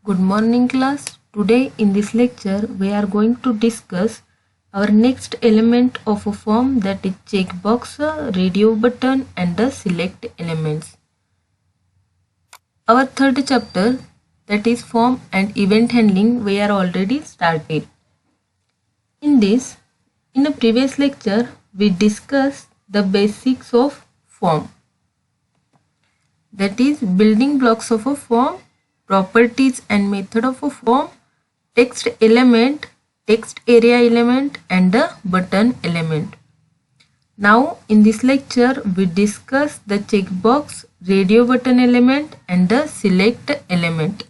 Good morning class. Today in this lecture we are going to discuss our next element of a form, that is checkbox, radio button and the select elements. Our third chapter, that is form and event handling, we are already started. In the previous lecture we discussed the basics of form, that is building blocks of a form, properties and method of a form, text element, text area element and the button element. Now in this lecture we discuss the checkbox, radio button element and the select element.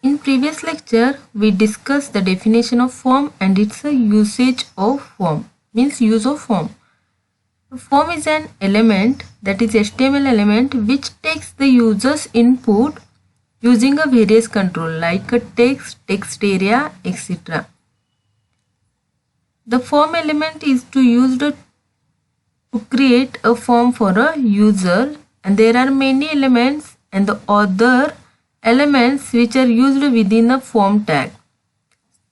In previous lecture we discussed the definition of form and its usage of form, means use of form. A form is an element, that is HTML element, which takes the user's input using a various control like a text, text area, etc. The form element is used to create a form for a user, and there are many elements and the other elements which are used within a form tag.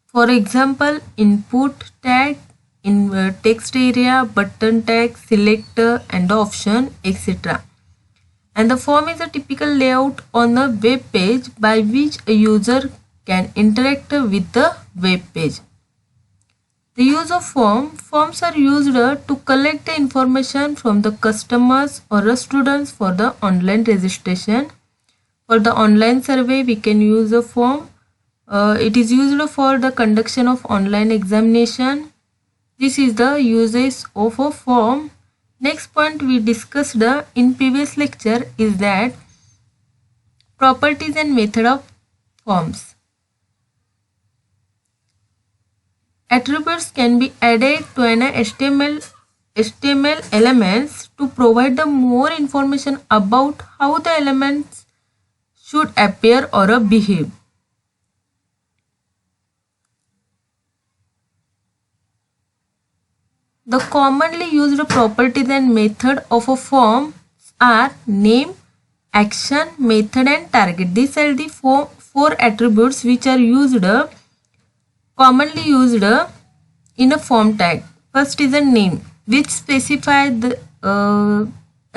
For example, input tag, in text area, button tag, selector and the option, etc. And the form is a typical layout on a web page by which a user can interact with the web page. The use of forms are used to collect the information from the customers or students for the online registration. For the online survey we can use a form. It is used for the conduction of online examination. This is the usage of a form. Next point we discussed in previous lecture is that properties and method of forms. Attributes can be added to an HTML elements to provide the more information about how the elements should appear or behave. The commonly used properties and method of a form are name, action, method and target. These are the four attributes which are commonly used in a form tag. First is a name, which specifies a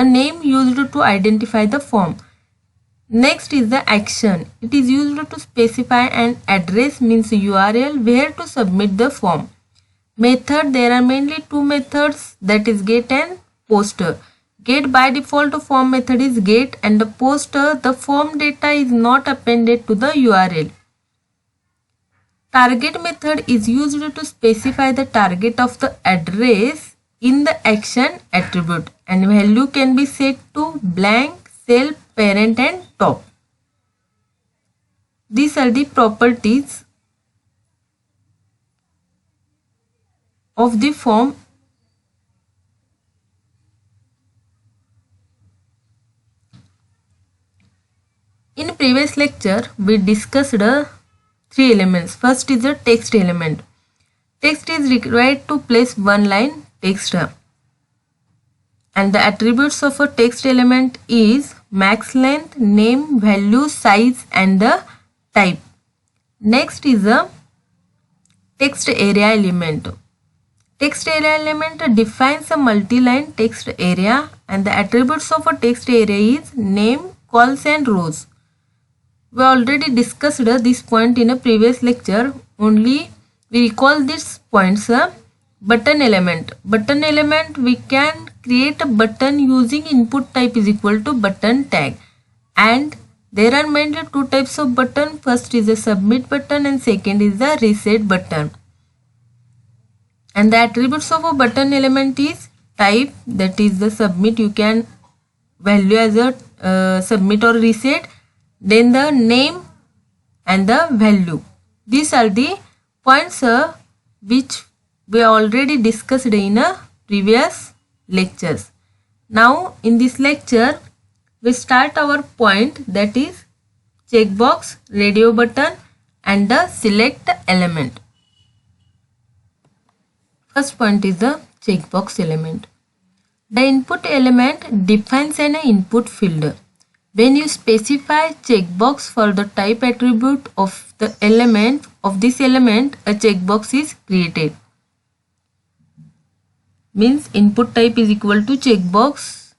name used to identify the form. Next is the action. It is used to specify an address, means URL, where to submit the form. Method, there are mainly two methods, that is get and post. Get, by default form method is get, and the post, the form data is not appended to the URL. Target method is used to specify the target of the address in the action attribute, and value can be set to blank, self, parent and top. These are the properties of the form. In previous lecture we discussed three elements. First is a text element. Text is required to place one line text, and the attributes of a text element is max length, name, value, size and the type. Next is a text area element. Text area element defines a multi-line text area, and the attributes of a text area is name, calls and rows. We already discussed this point in a previous lecture, only we recall these points. Button element. Button element, we can create a button using input type is equal to button tag, and there are mainly two types of button. First is a submit button and second is the reset button. And the attributes of a button element is type, that is the submit, you can value as a submit or reset, then the name and the value. These are the points which we already discussed in previous lectures. Now in this lecture we start our point, that is checkbox, radio button and the select element. First point is the checkbox element. The input element defines an input field. When you specify checkbox for the type attribute of the element of this element, a checkbox is created. Means input type is equal to checkbox.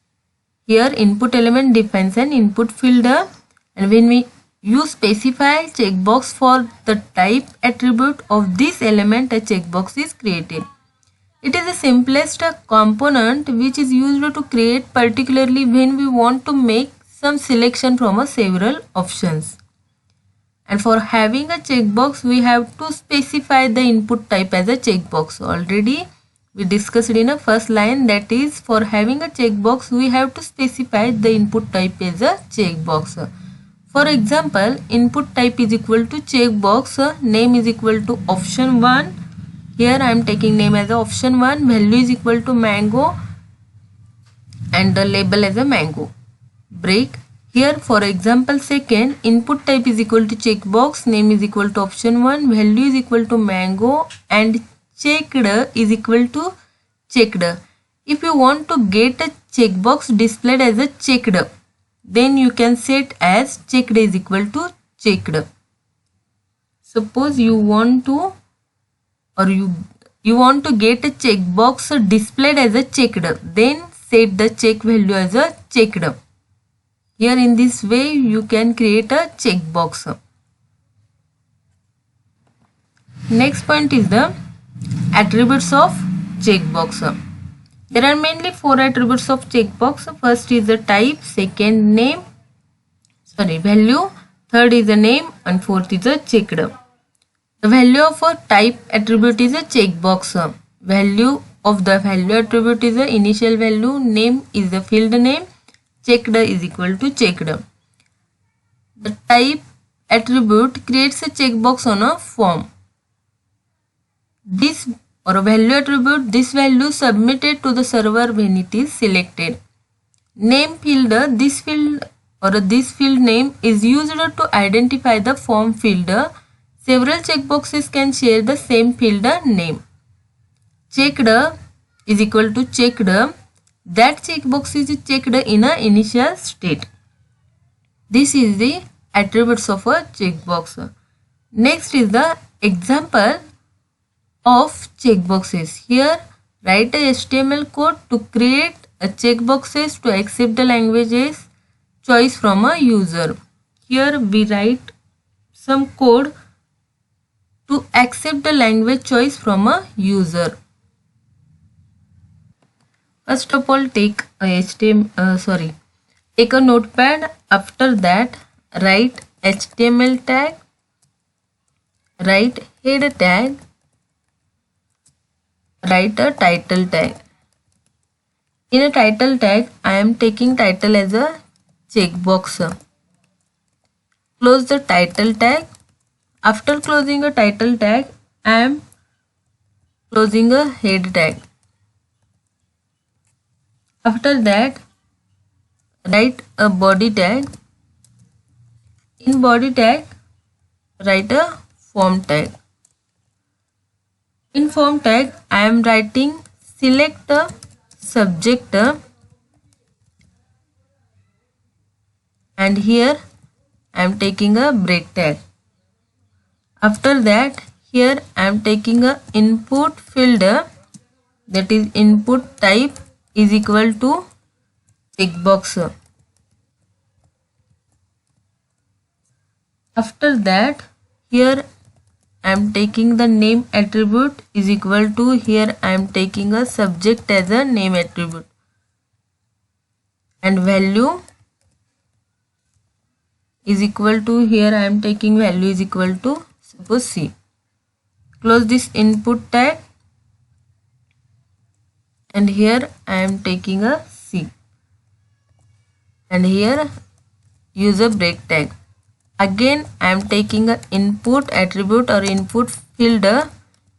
Here input element defines an input field, and when you specify checkbox for the type attribute of this element, a checkbox is created. It is the simplest component which is used to create, particularly when we want to make some selection from a several options. And for having a checkbox, we have to specify the input type as a checkbox. Already we discussed in a first line, that is, for having a checkbox, we have to specify the input type as a checkbox. For example, input type is equal to checkbox, name is equal to option 1. Here I am taking name as a option 1, value is equal to mango, and the label as a mango. Break. Here for example second, input type is equal to checkbox, name is equal to option 1, value is equal to mango, and checked is equal to checked. If you want to get a checkbox displayed as a checked, then you can set as checked is equal to checked. Suppose you want to get a checkbox displayed as a checked, then set the check value as a checked. Here in this way you can create a checkbox. Next point is the attributes of checkbox. There are mainly 4 attributes of checkbox. First is the type, second value, third is the name, and fourth is the checked. The value of a type attribute is a checkbox. Value of the value attribute is the initial value, name is the field name, checked is equal to checked. The type attribute creates a checkbox on a form. This or a value attribute, this value submitted to the server when it is selected. Name field, this field name is used to identify the form field. Several checkboxes can share the same field name. Checked is equal to checked. That checkbox is checked in a initial state. This is the attributes of a checkbox. Next is the example of checkboxes. Here write a HTML code to create a checkboxes to accept the languages choice from a user. Here we write some code to accept the language choice from a user. First of all, take a notepad. After that, write HTML tag, write head tag, write a title tag. In a title tag, I am taking title as a checkbox. Close the title tag. After closing a title tag, I am closing a head tag. After that, write a body tag. In body tag, write a form tag. In form tag, I am writing select a subject, and here I am taking a break tag. After that, here I am taking a input field, that is input type is equal to checkbox. After that, here I am taking the name attribute is equal to, here I am taking a subject as a name attribute, and value is equal to, here I am taking value is equal to suppose C. Close this input tag, and here I am taking a C, and here use a break tag. Again I am taking a input attribute or input field,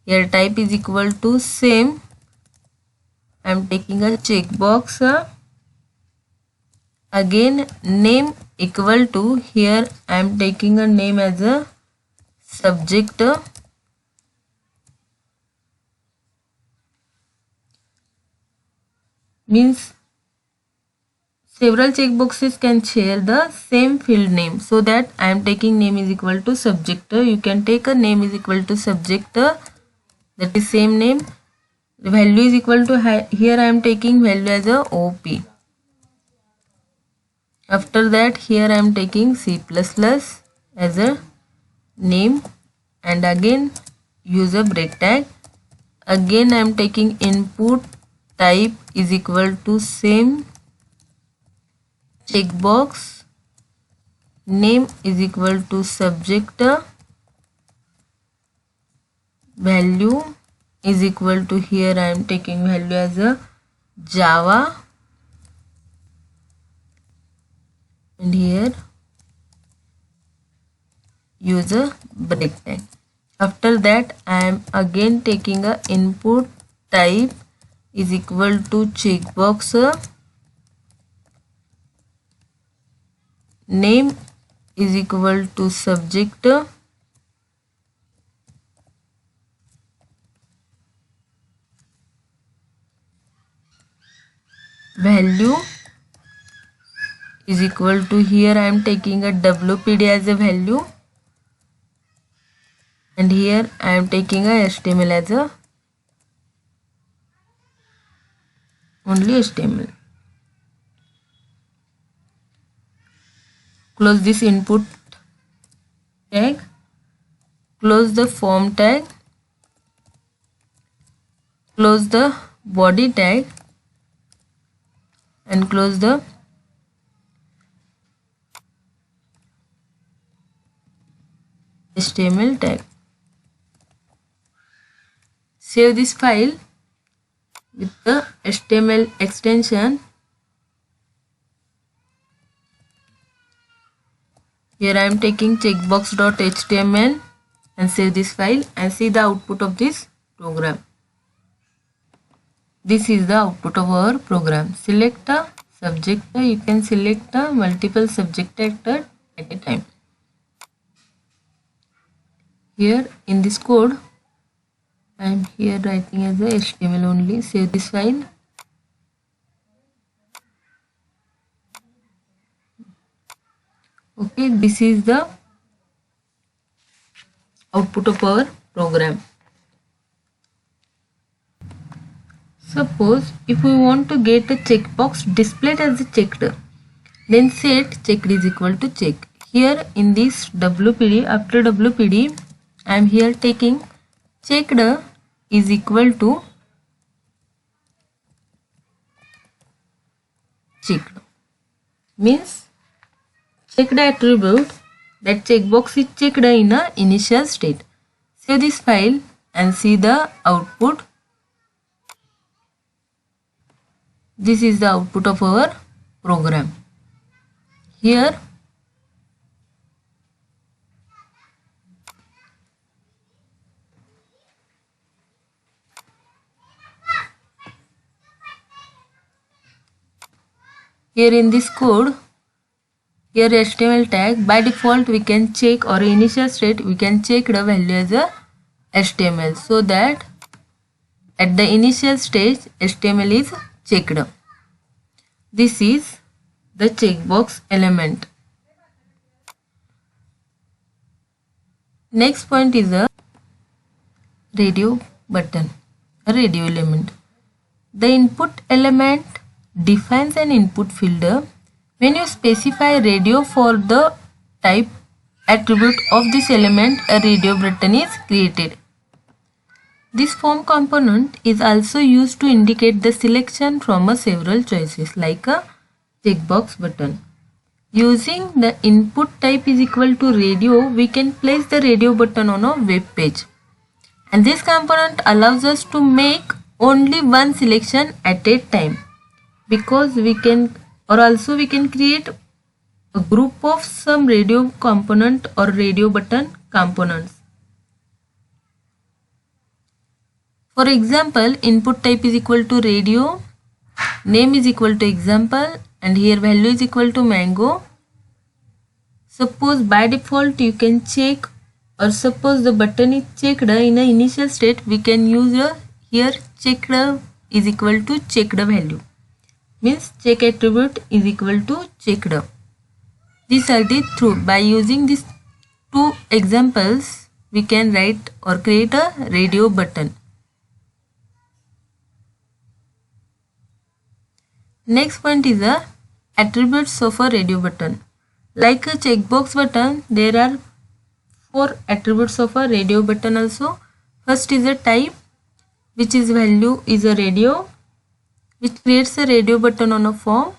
here type is equal to same, I am taking a checkbox. Again name equal to, here I am taking a name as a subject, means Several checkboxes can share the same field name, so that I am taking name is equal to subject. You can take a name is equal to subject, that is same name. The value is equal to, here I am taking value as a OP. After that, here I am taking C++ as a name, and again use a break tag. Again I am taking input type is equal to same checkbox, name is equal to subject, value is equal to, here I am taking value as a Java, and here use a break tag. After that, I am again taking a input type is equal to checkbox, name is equal to subject, value is equal to, here I am taking a WPD as a value, and here I am taking a HTML as a only HTML. Close this input tag, close the form tag, close the body tag, and close the HTML tag. Save this file with the HTML extension. Here I am taking checkbox.html and save this file and see the output of this program. This is the output of our program. Select a subject. You can select multiple subject at a time. Here in this code, I am here writing as a HTML only. Save this file. Okay, this is the output of our program. Suppose if we want to get a checkbox displayed as a checked, then set checked is equal to check. Here in this WPD, after WPD, I am here taking checked is equal to checked. Means checked attribute, that checkbox is checked in a initial state. Save this file and see the output. This is the output of our program. Here in this code, here HTML tag, by default we can check, or initial state we can check the value as a HTML, so that at the initial stage HTML is checked. This is the checkbox element. Next point is a radio button, a radio element. The input element defines an input field. When you specify radio for the type attribute of this element, a radio button is created. This form component is also used to indicate the selection from a several choices, like a checkbox button. Using the input type is equal to radio, we can place the radio button on a web page. And this component allows us to make only one selection at a time, because we can, or also we can create a group of some radio component or radio button components. For example, input type is equal to radio, name is equal to example, and here value is equal to mango. Suppose by default you can check, or suppose the button is checked in the initial state, we can use here checked is equal to checked value. means check attribute is equal to checked. These are the through. By using these two examples, we can write or create a radio button. Next point is the attributes of a radio button. Like a checkbox button, there are 4 attributes of a radio button also. First is a type, which is value is a radio, which creates a radio button on a form.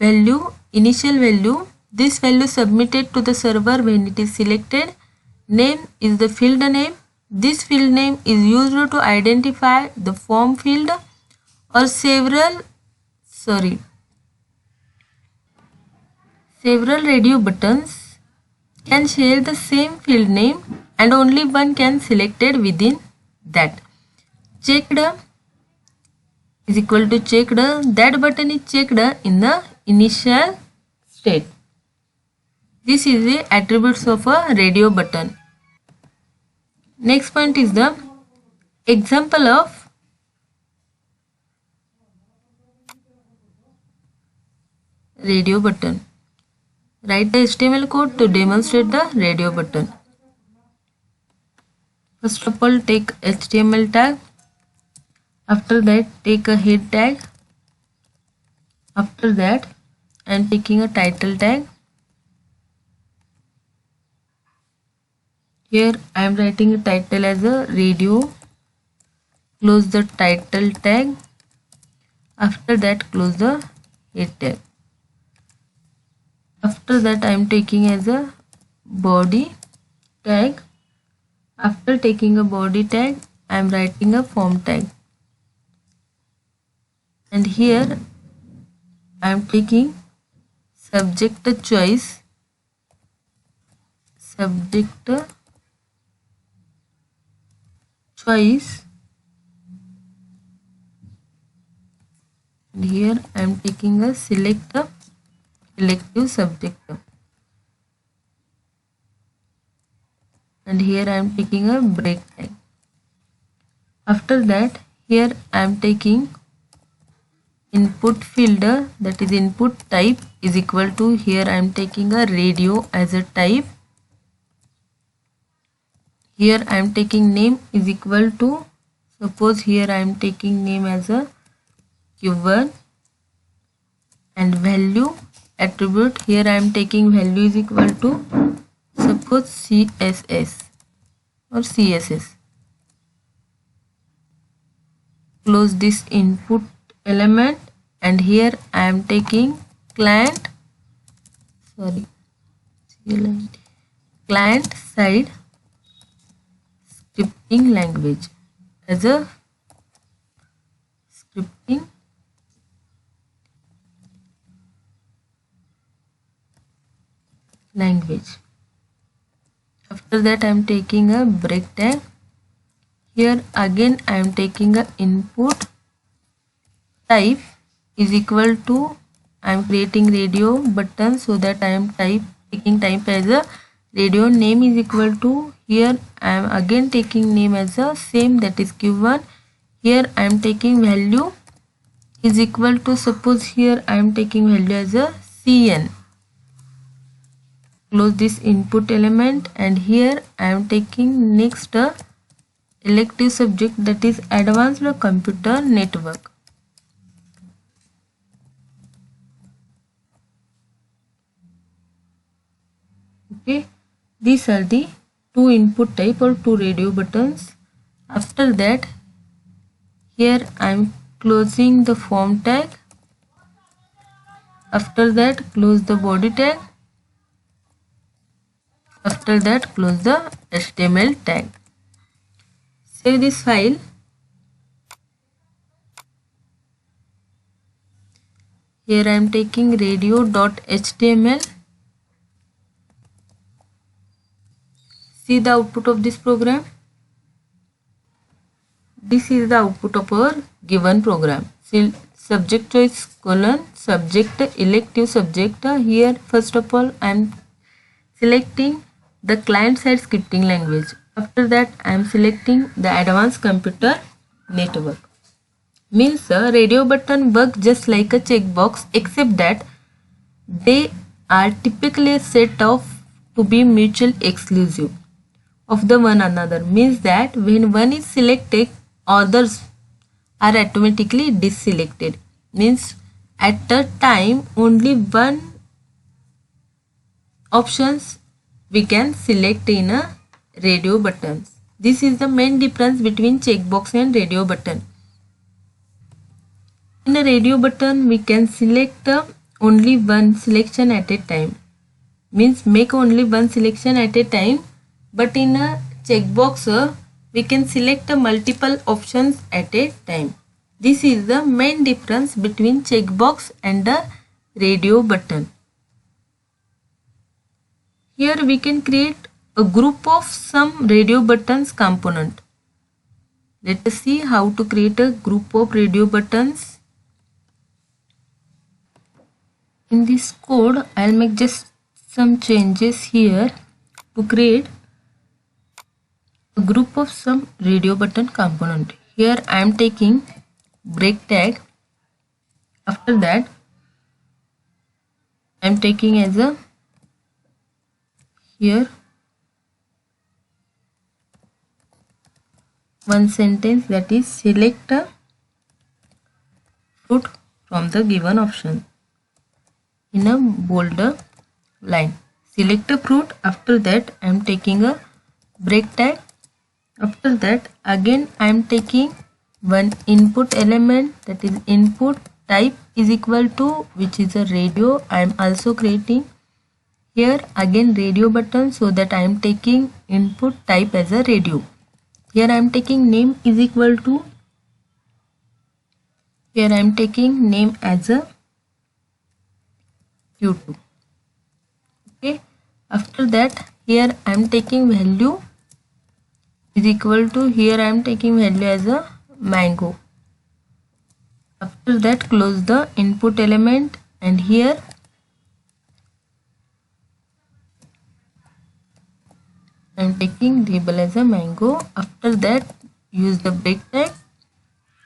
Value, initial value. This value submitted to the server when it is selected. Name is the field name. This field name is used to identify the form field or several radio buttons can share the same field name and only one can selected within that. Checked is equal to checked. That button is checked in the initial state. This is the attributes of a radio button. Next point is the example of radio button. Write the HTML code to demonstrate the radio button. First of all, take HTML tag. After that, take a head tag. After that, I am taking a title tag. Here I am writing a title as a radio. Close the title tag. After that, close the head tag. After that, I am taking as a body tag. After taking a body tag, I am writing a form tag. And here I am taking subject choice. Subject choice. And here I am taking a select elective subject. And here I am taking a break tag. After that, here I am taking input field, that is input type is equal to, here I am taking a radio as a type. Here I am taking name is equal to, suppose here I am taking name as a Q1, and value attribute, here I am taking value is equal to, suppose CSS or CSS. Close this input element, and here I am taking client side scripting language as a scripting language. After that, I am taking a break tag. Here again I am taking a input type is equal to, I am creating radio button, so that I am taking type as a radio. Name is equal to, here I am again taking name as a same, that is Q1. Here I am taking value is equal to, suppose here I am taking value as a CN. Close this input element, and here I am taking next elective subject, that is advanced computer network. Okay, these are the two input type or two radio buttons. After that, here I am closing the form tag. After that, close the body tag. After that, close the HTML tag. Save this file. Here I am taking radio.html. See the output of this program. This is the output of our given program. Subject choice colon subject elective subject. Here first of all I am selecting the client side scripting language. After that I am selecting the advanced computer network. Means a radio button work just like a checkbox, except that they are typically set off to be mutually exclusive of the one another. Means that when one is selected, others are automatically deselected. Means at the time only one options we can select in a radio buttons. This is the main difference between checkbox and radio button. In a radio button we can select only one selection at a time. Means make only one selection at a time, but in a checkbox we can select multiple options at a time. This is the main difference between checkbox and the radio button. Here we can create a group of some radio buttons component. Let us see how to create a group of radio buttons. In this code, I'll make just some changes here to create a group of some radio button component. Here I am taking break tag. After that, I am taking as a here one sentence, that is select a fruit from the given option in a bolder line. Select a fruit. After that I am taking a break tag. After that again I am taking one input element, that is input type is equal to, which is a radio. I am also creating here again radio button, so that I am taking input type as a radio. Here I am taking name is equal to, here I am taking name as a Q2. Okay. After that here I am taking value is equal to, here I am taking value as a mango. After that close the input element, and here I am taking label as a mango. After that use the break tag.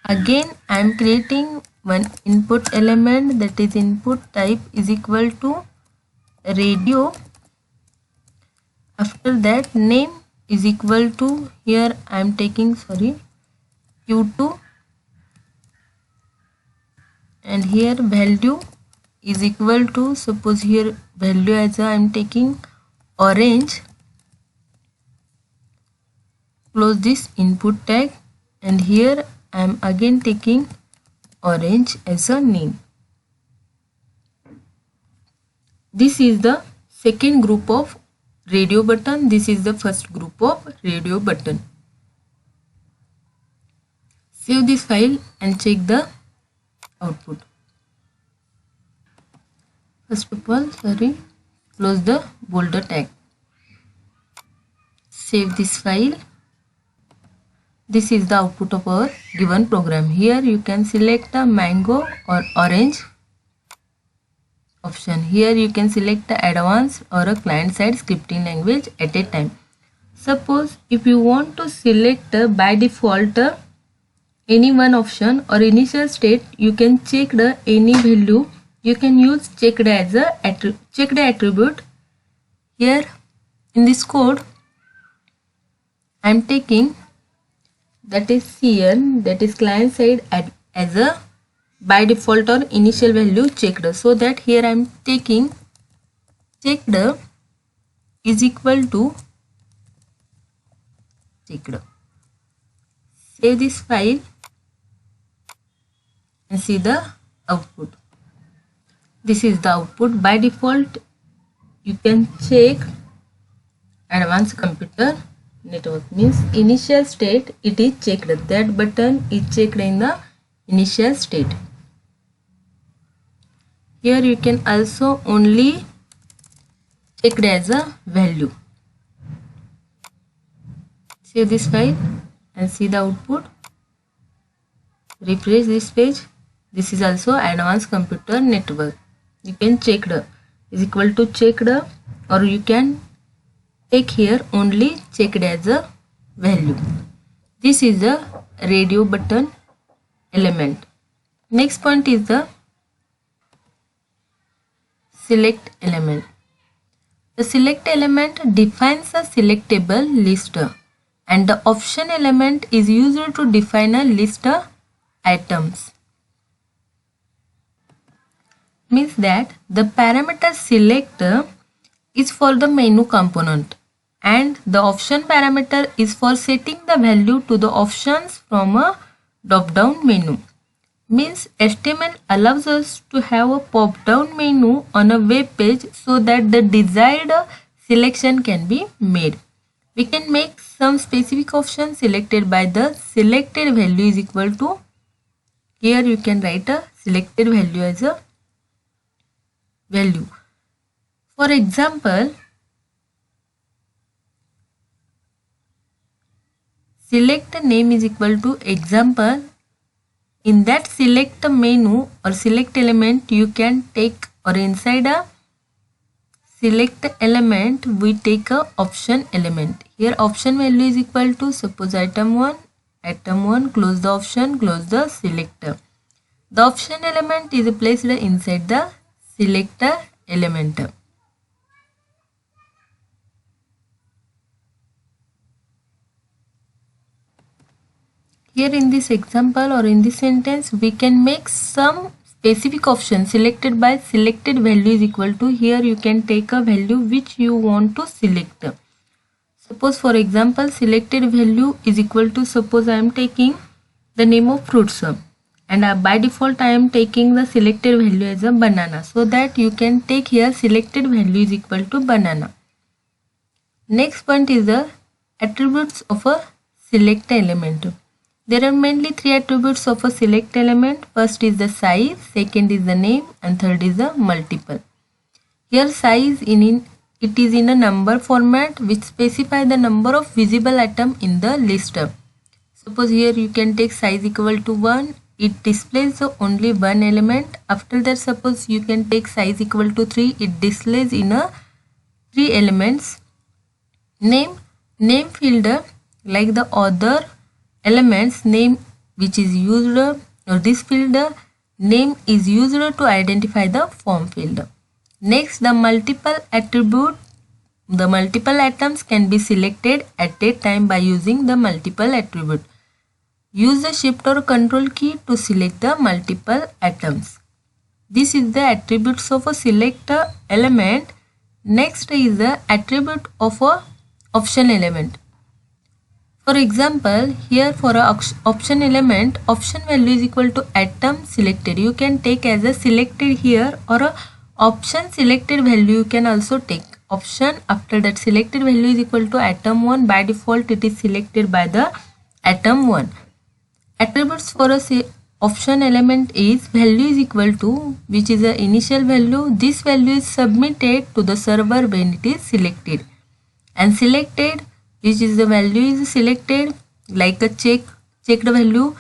Again I am creating one input element, that is input type is equal to radio. After that name is equal to, here I am taking Q2, and here value is equal to, suppose here value as I am taking orange. Close this input tag, and here I am again taking orange as a name. This is the second group of radio button. This is the first group of radio button. Save this file and check the output. First of all, close the bolder tag. Save this file. This is the output of our given program. Here you can select a mango or orange option. Here you can select the advanced or a client-side scripting language at a time. Suppose if you want to select by default any one option or initial state, you can check the any value. You can use checked as a checked attribute. Here in this code I am taking, that is CN, that is client side as a by default or initial value checked, so that here I am taking checked is equal to checked. Save this file and see the output. This is the output. By default you can check advanced computer network, means initial state it is checked, that button is checked in the initial state. Here you can also only checked as a value. Save this file and see the output. Refresh this page. This is also advanced computer network. You can checked is equal to checked, or you can take here only checked as a value. This is a radio button element. Next point is the select element. The select element defines a selectable list, and the option element is used to define a list items. Means that the parameter select is for the menu component and the option parameter is for setting the value to the options from a drop down menu. Means HTML allows us to have a pop down menu on a web page so that the desired selection can be made. We can make some specific option selected by the selected value is equal to, here you can write a selected value as a value. For example, select name is equal to example. In that select menu or select element, you can take, or inside a select element we take a option element. Here option value is equal to, suppose item 1, close the option, close the selector. The option element is placed inside the selector element. Here in this example or in this sentence, we can make some specific option selected by selected value is equal to, here you can take a value which you want to select. Suppose for example selected value is equal to, suppose I am taking the name of fruits and by default I am taking the selected value as a banana, so that you can take here selected value is equal to banana. Next point is the attributes of a select element. There are mainly three attributes of a select element. First is the size, second is the name, and third is the multiple. Here size it is in a number format which specify the number of visible items in the list. Suppose here you can take size equal to 1. It displays only one element. After that, suppose you can take size equal to 3. It displays in a 3 elements. Name field, like the other elements, name which is used, or this field name is used to identify the form field. Next, the multiple attribute. The multiple items can be selected at a time by using the multiple attribute. Use the shift or control key to select the multiple items. This is the attributes of a select element. Next is the attribute of a option element. For example, here for a option element, option value is equal to item selected. You can take as a selected here, or a option selected value you can also take. Option, after that selected value is equal to item 1. By default it is selected by the item 1. Attributes for a option element is value is equal to, which is the initial value. This value is submitted to the server when it is selected. And selected, which is the value is selected, like a checked value.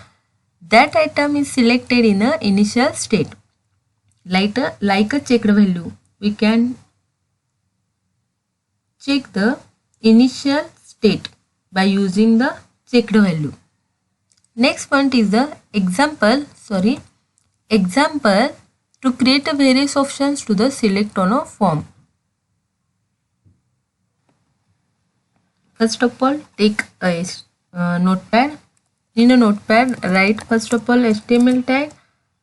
That item is selected in a initial state. Like a checked value, we can check the initial state by using the checked value. Next point is the example to create a various options to the select on a form. First of all, take a notepad. In a notepad, write first of all HTML tag.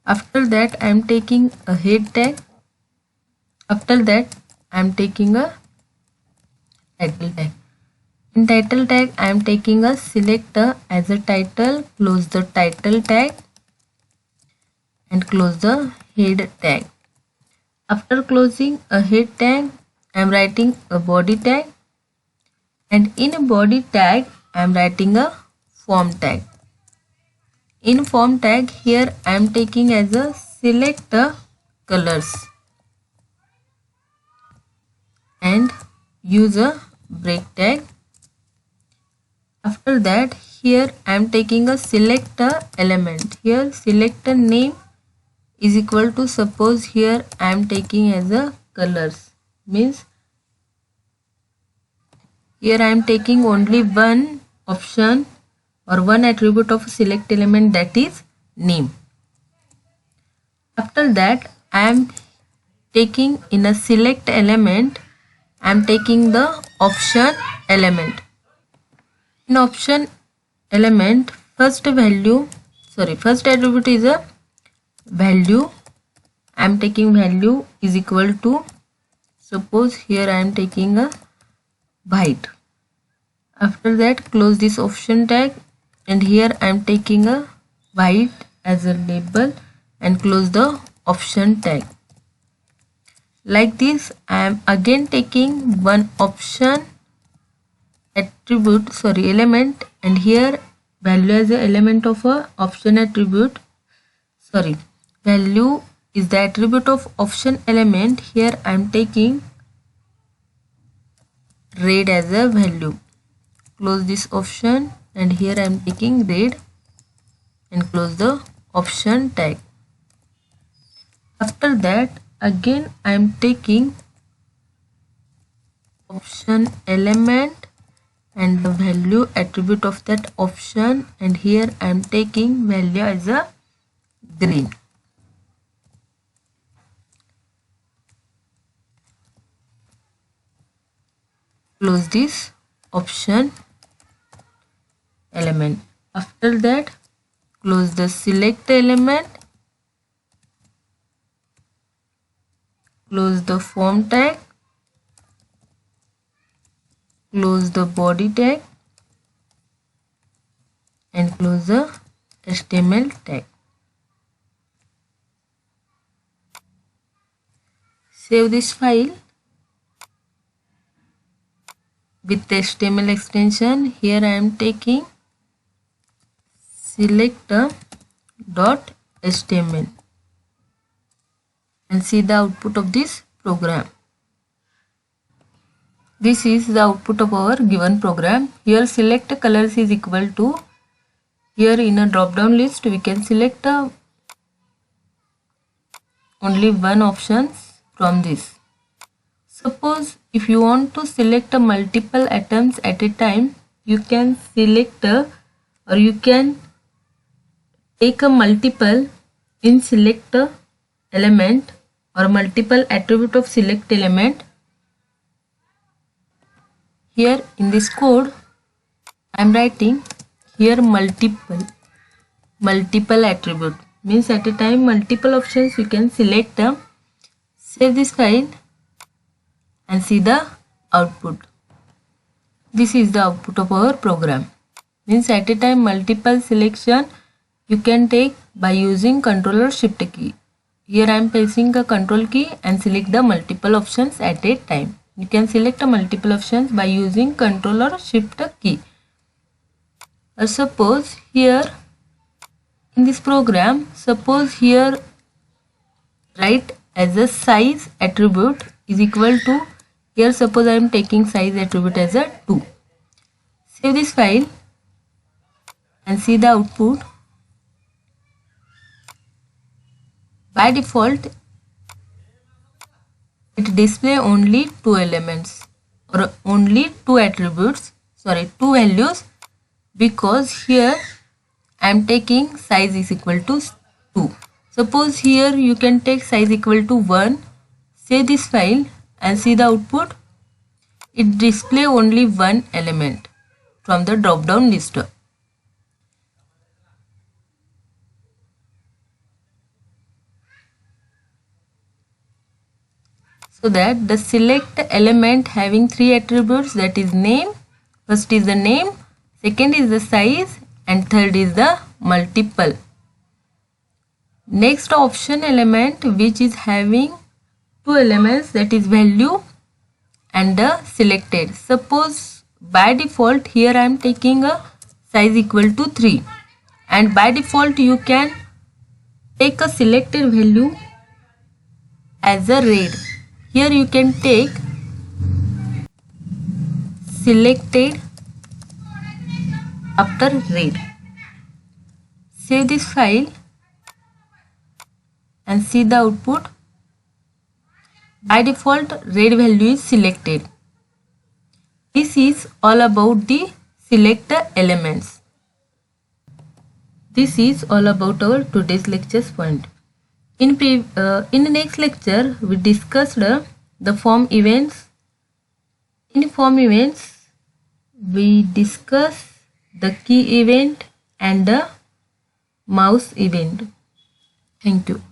After that, I am taking a head tag. After that, I am taking a title tag. In title tag, I am taking a selector as a title. Close the title tag and close the head tag. After closing a head tag, I am writing a body tag. And in a body tag, I am writing a form tag. In form tag, here I am taking as a select colors and use a break tag. After that, here I am taking a select element. Here select name is equal to, suppose here I am taking as a colors. Means here I am taking only one option or one attribute of select element, that is name. After that, I am taking in a select element, I am taking the option element. In option element, first attribute is a value. I am taking value is equal to, suppose here I am taking a white. After that, close this option tag, and here I am taking a white as a label and close the option tag. Like this, I am again taking one option element, and here value as a element of a option attribute. Value is the attribute of option element. Here I am taking red as a value. Close this option, and here I am taking red and close the option tag. After that, again I am taking option element and the value attribute of that option, and here I am taking value as a green. Close this option element. After that, close the select element, close the form tag, close the body tag, and close the HTML tag. Save this file with the HTML extension. Here I am taking selector.html and see the output of this program. This is the output of our given program. Here select colors is equal to, here in a drop down list we can select only one options from this. Suppose if you want to select multiple items at a time, you can select or you can take a multiple in select element or multiple attribute of select element. Here in this code I am writing here multiple attribute, means at a time multiple options you can select. Save this file and see the output. This is the output of our program, means at a time multiple selection you can take by using Ctrl or Shift key. Here I am pressing a Ctrl key and select the multiple options at a time. You can select a multiple options by using Ctrl or Shift key. Or suppose here in this program, suppose here write as a size attribute is equal to, here suppose I am taking size attribute as a 2. Save this file and see the output. By default it display only two elements or only two attributes, two values, because here I am taking size is equal to 2. Suppose here you can take size equal to 1. Save this file and see the output. It display only one element from the drop down list. So that the select element having three attributes, that is name. First is the name, second is the size, and third is the multiple. Next option element which is having two elements, that is value and the selected. Suppose by default here I am taking a size equal to 3, and by default you can take a selected value as a red. Here you can take selected after red. Save this file and see the output. By default red value is selected. This is all about the select elements. This is all about our today's lecture's point. In the next lecture, we discussed the form events. In form events, we discuss the key event and the mouse event. Thank you.